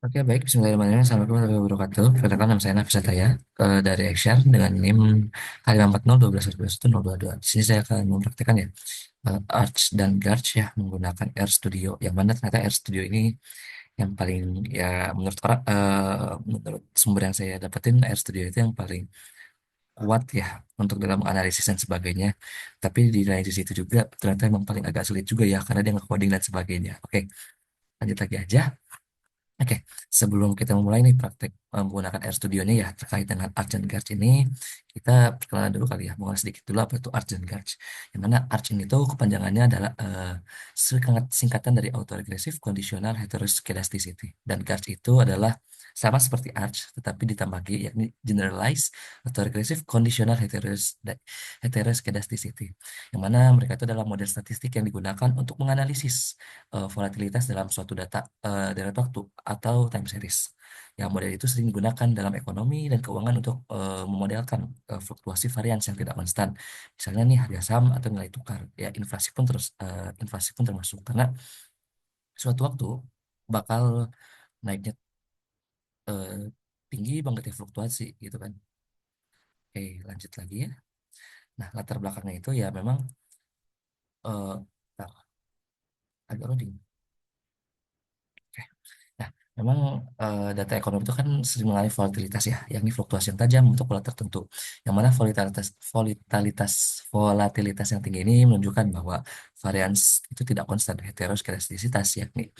Oke, baik. Bismillahirrahmanirrahim. Assalamualaikum warahmatullahi wabarakatuh. Perkenalkan, nama saya Nafisa Taya dari Action dengan NIM K54012111022. Di sini saya akan mempraktikkan ya Arch dan Garch ya menggunakan R Studio. Yang mana ternyata R Studio ini yang paling ya menurut orang menurut sumber yang saya dapetin R Studio itu yang paling kuat ya untuk dalam analisis dan sebagainya. Tapi di lain sisi itu juga ternyata emang paling agak sulit juga ya karena dia nge-coding dan sebagainya. Oke, lanjut lagi aja. Oke, sebelum kita memulai nih praktek menggunakan Air Studio ini ya terkait dengan Arch and Garch ini, kita perkenalan dulu kali ya, mengenal sedikit dulu apa itu Arch and Garch. Yang mana Arch ini tuh kepanjangannya adalah singkatan dari Autoregressive Conditional Heteroscedasticity. Dan Garch itu adalah sama seperti Arch, tetapi ditambah G, yakni Generalized Autoregressive Conditional Heteroscedasticity. Yang mana mereka itu adalah model statistik yang digunakan untuk menganalisis volatilitas dalam suatu deret waktu atau time series. Yang model itu sering digunakan dalam ekonomi dan keuangan untuk memodelkan fluktuasi varians yang tidak konstan. Misalnya nih harga saham atau nilai tukar. Ya inflasi pun termasuk karena suatu waktu bakal naiknya eh, tinggi banget ya fluktuasi gitu kan. Oke, lanjut lagi ya. Nah, latar belakangnya itu ya memang bentar, agak loading. Oke. Nah, memang data ekonomi itu kan sering mengalami volatilitas ya, yakni fluktuasi yang tajam untuk pola tertentu. Yang mana volatilitas yang tinggi ini menunjukkan bahwa varians itu tidak konstan heteroskedastisitas yakni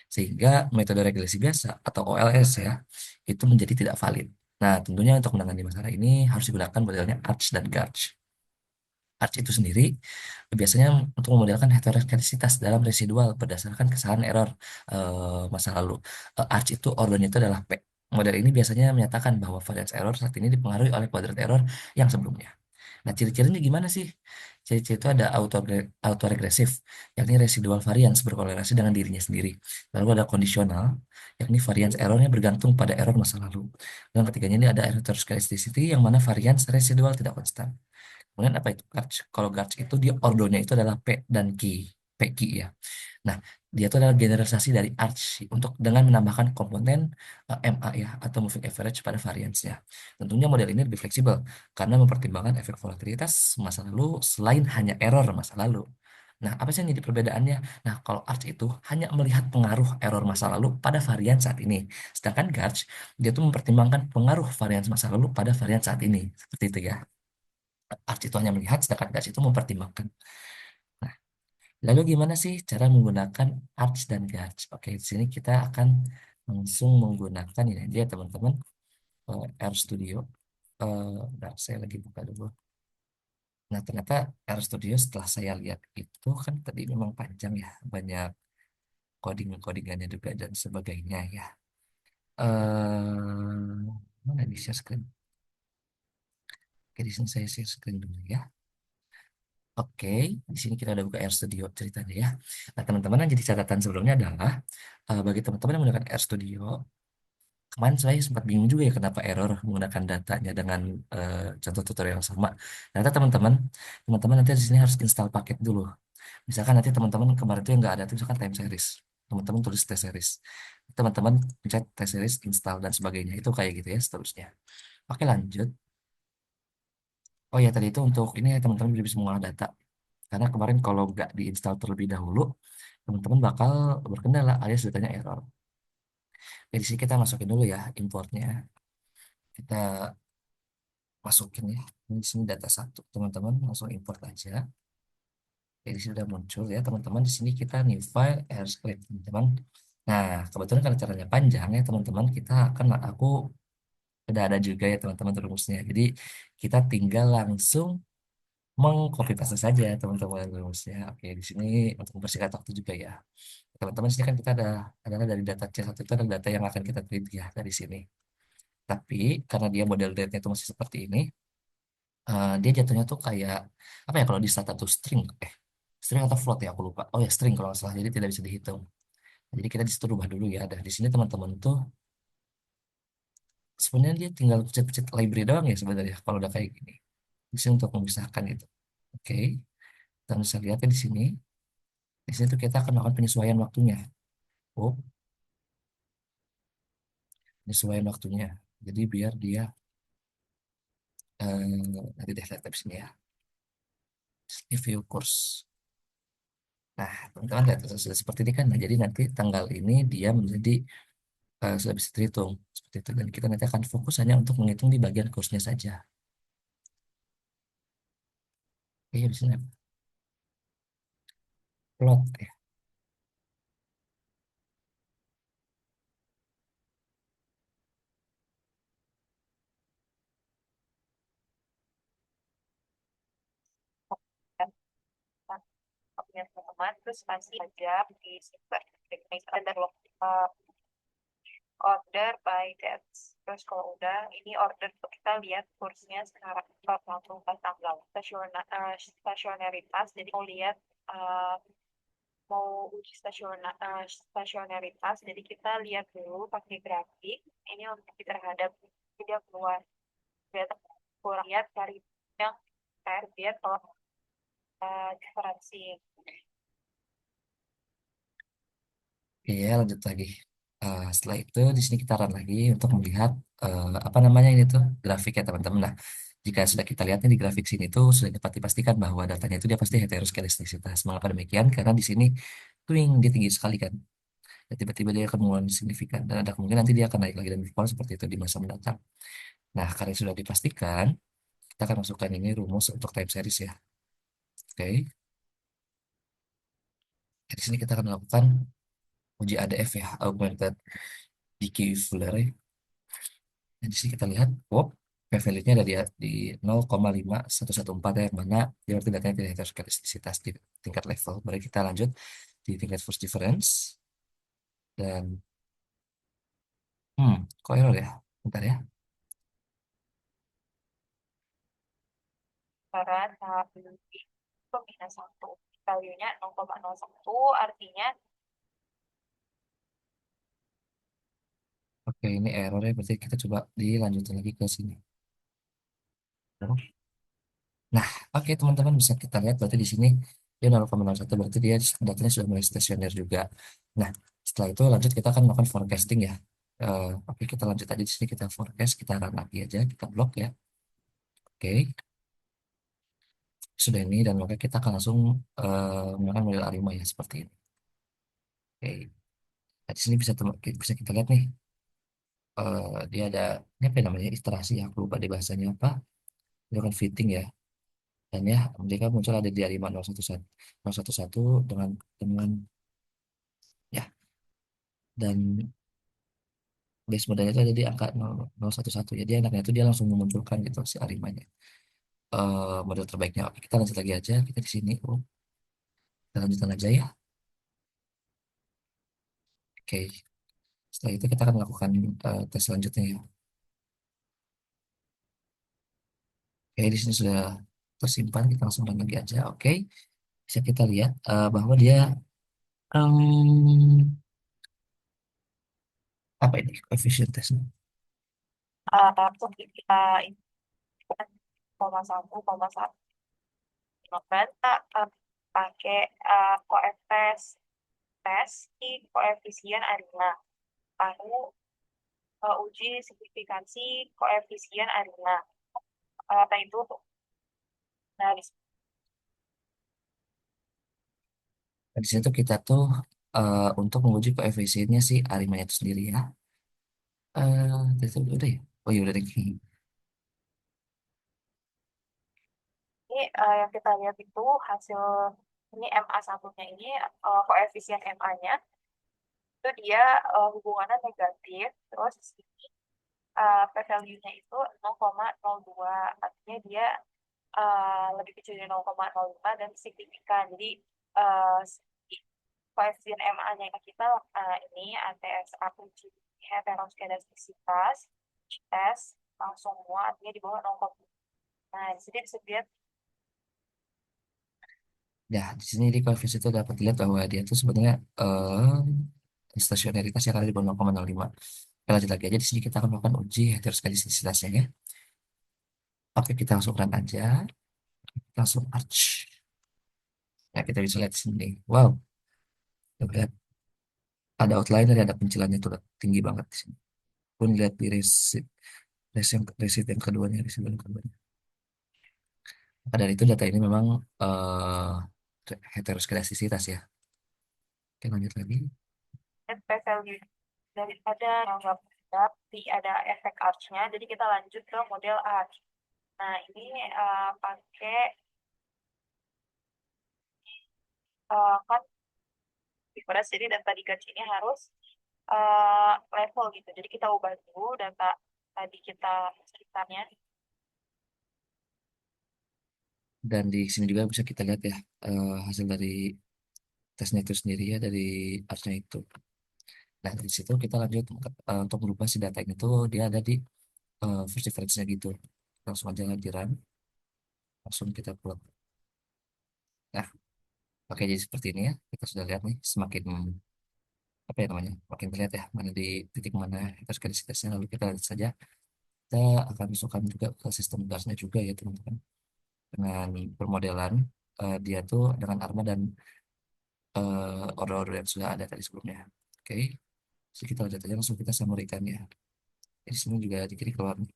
sehingga metode regresi biasa atau OLS ya itu menjadi tidak valid. Nah, tentunya untuk menangani masalah ini harus digunakan modelnya Arch dan Garch. Arch itu sendiri biasanya untuk memodelkan heteroskedasitas dalam residual berdasarkan kesalahan error masa lalu. Arch itu ordernya itu adalah P. Model ini biasanya menyatakan bahwa variance error saat ini dipengaruhi oleh kuadrat error yang sebelumnya. Nah, ciri-cirinya gimana sih? Ciri-ciri itu ada autoregresif, yakni residual variance berkorelasi dengan dirinya sendiri. Lalu ada kondisional, yakni variance errornya bergantung pada error masa lalu. Dan ketiganya ini ada heteroscedasticity, yang mana variance residual tidak konstan. Kemudian apa itu Garch? Kalau Garch itu dia ordonya itu adalah P dan Q, PQ ya. Nah, dia itu adalah generalisasi dari Arch untuk dengan menambahkan komponen MA ya atau moving average pada variance-nya. Tentunya model ini lebih fleksibel karena mempertimbangkan efek volatilitas masa lalu selain hanya error masa lalu. Nah, apa sih yang jadi perbedaannya? Nah, kalau Arch itu hanya melihat pengaruh error masa lalu pada varian saat ini. Sedangkan Garch, dia tuh mempertimbangkan pengaruh varian masa lalu pada varian saat ini. Seperti itu ya. Arts itu hanya melihat, sedangkan gas itu mempertimbangkan. Nah, lalu gimana sih cara menggunakan arts dan gas? Oke, di sini kita akan langsung menggunakan ini aja ya teman-teman, R Studio. Bentar, saya lagi buka dulu. Nah, ternyata R Studio setelah saya lihat itu kan tadi memang panjang ya, banyak coding-codingannya juga dan sebagainya ya. Mana di share screen? Oke, di sini saya share screen dulu ya. Oke, di sini kita udah buka Air Studio ceritanya ya. Nah, teman-teman yang jadi catatan sebelumnya adalah bagi teman-teman yang menggunakan Air Studio, kemarin saya sempat bingung juga ya kenapa error menggunakan datanya dengan contoh tutorial yang sama. Ternyata teman-teman nanti di sini harus install paket dulu. Misalkan nanti teman-teman kemarin itu yang nggak ada itu misalkan time series. Teman-teman tulis test series. Teman-teman pencet test series, install dan sebagainya. Itu kayak gitu ya seterusnya. Oke, lanjut. Oh ya, tadi itu untuk ini ya teman-teman bisa mengolah data. Karena kemarin kalau nggak diinstal terlebih dahulu, teman-teman bakal berkendala alias datanya error. Jadi sini kita masukin dulu ya importnya. Kita masukin ya. Ini di sini data satu. Teman-teman langsung import aja. Jadi sini sudah muncul ya teman-teman. Di sini kita new file airscript teman-teman. Nah, kebetulan karena caranya panjang ya teman-teman, aku udah ada juga ya teman-teman rumusnya. Jadi kita tinggal langsung mengcopy paste saja teman-teman rumusnya. Oke, di sini untuk mempersingkat waktu juga ya. Teman-teman sini kan kita ada adalah dari data C1 itu adalah data yang akan kita teliti ya dari sini. Tapi karena dia model data itu masih seperti ini, dia jatuhnya tuh kayak apa ya kalau di start tuh string atau float ya aku lupa. Oh ya string kalau nggak salah, jadi tidak bisa dihitung. Jadi kita di situ rubah dulu ya. Dan di sini teman-teman tuh sebenarnya dia tinggal pencet-pencet library doang ya sebenarnya kalau udah kayak gini. Di sini untuk memisahkan itu. Oke, kita bisa lihat ya di sini. Di sini tuh kita akan melakukan penyesuaian waktunya. Oh, Nyesuaiin waktunya. Jadi biar dia nanti deh lihat di sini ya. Review course. Nah, teman-teman lihat sudah seperti ini kan. Nah, jadi nanti tanggal ini dia menjadi sudah bisa terhitung seperti itu. Dan kita nanti akan fokus hanya untuk menghitung di bagian kursnya saja. Iya, di sini plot ya. Dan punya teman terus masih aja di simpan ada order by dates. Terus kalau udah ini order tuh kita lihat kursnya sekarang 44 tanggal stasionaritas. Jadi mau lihat uh, mau uji stasionaritas. Jadi kita lihat dulu pakai grafik. Ini untuk terhadap dia keluar. Lihat kurang lihat cari yang biar kalau diferensi. Oke, ya, lanjut lagi. Setelah itu di sini kita run lagi untuk melihat apa namanya ini tuh grafik ya teman-teman. Nah, jika sudah kita lihat nih di grafik sini tuh sudah dapat dipastikan bahwa datanya itu dia pasti heteroskedastisitas. Mengapa demikian? Karena di sini twing dia tinggi sekali kan. Dan tiba-tiba dia akan mengurangi signifikan dan ada kemungkinan nanti dia akan naik lagi dan berpola seperti itu di masa mendatang. Nah, karena sudah dipastikan, kita akan masukkan ini rumus untuk time series ya. Oke. Di sini kita akan melakukan uji ADF ya, augmented decay Fourier. Nah, di sini kita lihat, wow, p-value-nya ada di 0,5114 ya, yang mana dia berarti datanya tidak heteroskedastisitas di tingkat level. Mari kita lanjut di tingkat force difference. Dan, kok error ya? Bentar ya. Sekarang tahap ini itu minus 1. Value-nya 0,01 artinya Oke, ini error ya, berarti kita coba dilanjutin lagi ke sini. Nah, oke teman-teman bisa kita lihat berarti di sini dia 0,01 berarti dia datanya sudah mulai stasioner juga. Nah, setelah itu lanjut kita akan melakukan forecasting ya. Oke, kita lanjut aja di sini kita forecast, kita run lagi aja, kita blok ya. Oke, sudah ini dan maka kita akan langsung menggunakan model A5 ya seperti ini. Oke, nah, di sini bisa kita lihat nih dia ada ini apa ya namanya iterasi ya, aku lupa di bahasanya apa. Itu kan fitting ya. Dan ya mereka muncul ada di A5 011 dengan ya dan base modalnya itu ada di angka 011 ya dia anaknya itu dia langsung memunculkan gitu si Arimanya model terbaiknya. Oke, kita lanjut lagi aja kita di sini. Kita lanjutkan aja ya. Oke, setelah itu kita akan melakukan tes selanjutnya ya. Oke, di sini sudah tersimpan, kita langsung run lagi aja. Oke, bisa kita lihat bahwa dia em, apa ini coefficient testnya. untuk kita ini kan 0,1 kita pakai koefisien Arina. Lalu uji signifikansi koefisien Arina. Nah itu untuk nah, Nah, di situ kita tuh untuk menguji koefisiennya si Arimanya itu sendiri ya. Itu udah ya. Oh iya udah deh. ini yang kita lihat itu hasil ini MA satunya ini koefisien MA-nya itu dia hubungannya negatif terus p-value-nya itu 0,02 artinya dia lebih kecil dari 0,05 dan signifikan jadi si koefisien MA-nya kita ini ATSA uji heteroskedastisitas tes langsung semua artinya di bawah 0,5. Nah, di sini bisa dilihat Nah, di sini di koefisien itu dapat dilihat bahwa dia itu sebenarnya stasionaritas yang ada di bawah 0,05. Kita lanjut lagi aja di sini kita akan melakukan uji heteroskedastisitasnya ya. Oke, kita langsung run aja. Kita langsung arch. Nah, kita bisa lihat di sini. Wow, kita lihat ada outlier, ada pencilannya itu tinggi banget di sini. pun lihat di receipt yang keduanya, receipt yang keduanya. Maka dari itu data ini memang heteroskedastisitas ya. Oke, lanjut lagi. Net value daripada nggak tapi ada efek arch-nya. Jadi kita lanjut ke model arch. Nah, ini pakai kan difference, jadi data di Gauge ini harus level gitu. Jadi kita ubah dulu data tadi kita sekitarnya. Dan di sini juga bisa kita lihat ya hasil dari tesnya itu sendiri ya dari artsnya itu. Nah di situ kita lanjut untuk merubah si data ini tuh dia ada di first difference-nya gitu. Langsung aja di run, langsung kita plot. Nah oke jadi seperti ini ya. Kita sudah lihat nih semakin apa ya namanya, makin terlihat ya mana di titik mana kita tesnya. Lalu kita lihat saja kita akan masukkan juga ke sistem gasnya juga ya teman-teman. Dengan permodelan dia tuh dengan arma dan order-order yang sudah ada tadi sebelumnya. Oke, jadi kita lihat aja langsung kita summary-kan ya. Di sini juga di kiri keluar nih,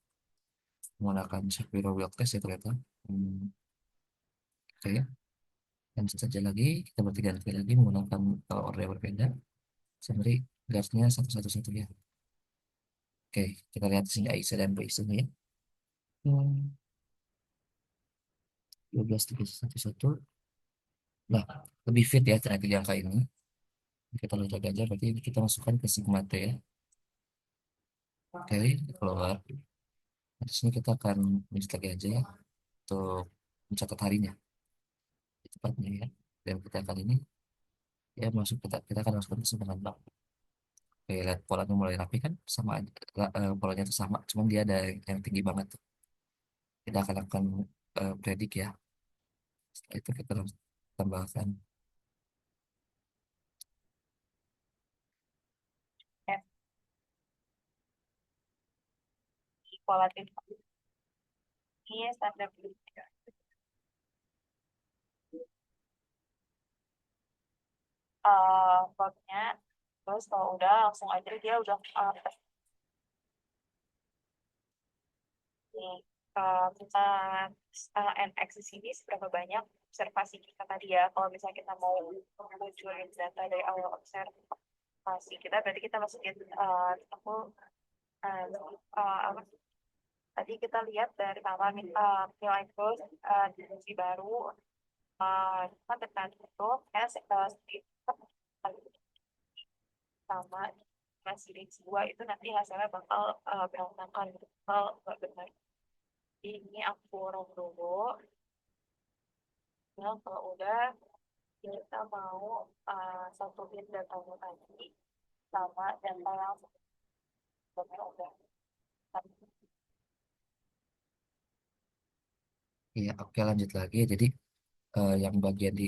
menggunakan Shapiro Wilk Test ya ternyata. Oke, lanjut saja lagi. Kita ganti lagi menggunakan order yang berbeda. Summary gasnya satu-satu ya. Oke, kita lihat di sini AIC dan BIC ya. 12 3 1 1. Nah, lebih fit ya ternyata di angka ini. Kita lihat aja berarti kita masukkan ke sigma T ya. Oke, keluar. Nah, di sini kita akan lanjut lagi aja ya untuk mencatat harinya tepatnya ya. Dan kita kali ini ya masuk kita akan masuk ke dengan bank. Oke, lihat polanya mulai rapi kan sama aja. Polanya itu sama, cuman dia ada yang tinggi banget tuh. Kita akan lakukan predik ya. Setelah itu kita harus tambahkan. Ya, di volatil ini standar berikutnya. Plotnya, terus kalau udah langsung aja dia udah nih, kita NX di sini seberapa banyak observasi kita tadi ya. Kalau misalnya kita mau munculin data dari awal observasi kita, berarti kita masukin aku uh, apa tadi kita lihat dari pertama nilai growth di baru kan terkait itu ya sama masih di dua itu nanti hasilnya bakal berantakan gitu, bakal nggak benar. Ini aku run dulu. Nah, kalau udah kita mau satuin datanya tadi sama data yang sebelumnya udah. Iya, oke lanjut lagi. Jadi yang bagian di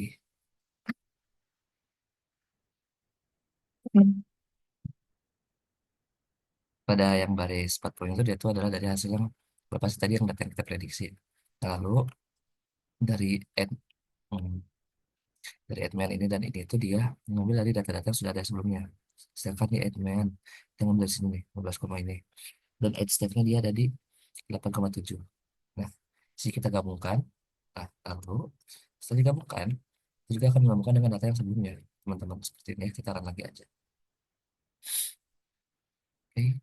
pada yang baris 40 itu dia itu adalah dari hasil yang berapa sih tadi yang data yang kita prediksi. Lalu dari ad, hmm, dari admin ini dan ini itu dia mengambil dari data-data yang sudah ada sebelumnya. Sedangkan di admin dia ngambil dari sini nih 15, ini. Dan edge step-nya dia ada di 8,7. Nah, si kita gabungkan. Nah, lalu setelah digabungkan, kita juga akan menggabungkan dengan data yang sebelumnya. Teman-teman, seperti ini kita run lagi aja. Oke,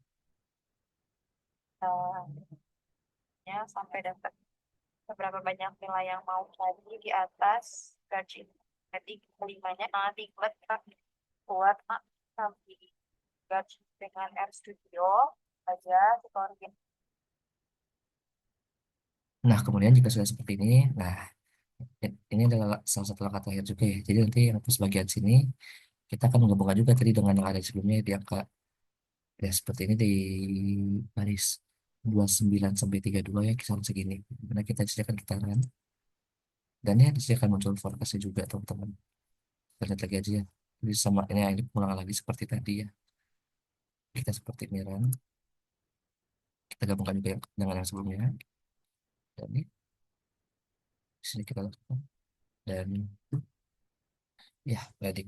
Ya sampai dapat seberapa banyak nilai yang mau tadi di atas gaji. Jadi kelimanya nanti buat buat nanti gaji dengan R Studio aja scoring. nah kemudian jika sudah seperti ini, nah ini adalah salah satu langkah terakhir juga ya. Jadi nanti yang pas bagian sini, kita akan menggabungkan juga tadi dengan yang ada sebelumnya di angka ya seperti ini di baris 29 sampai 32 ya kisaran segini. Karena kita disediakan keterangan dan ya disediakan muncul forecastnya juga teman-teman. Kita lihat lagi aja ya. Jadi sama ini pulang lagi seperti tadi ya. Kita seperti ini run. Kita gabungkan juga dengan yang sebelumnya. Dan ini di sini kita lakukan. Dan ya, ready.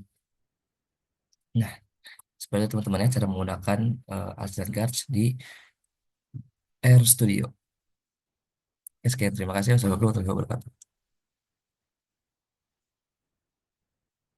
Nah, seperti teman-temannya cara menggunakan Azure Guards di Air Studio. Ya, sekian terima kasih. Wassalamualaikum warahmatullahi wabarakatuh.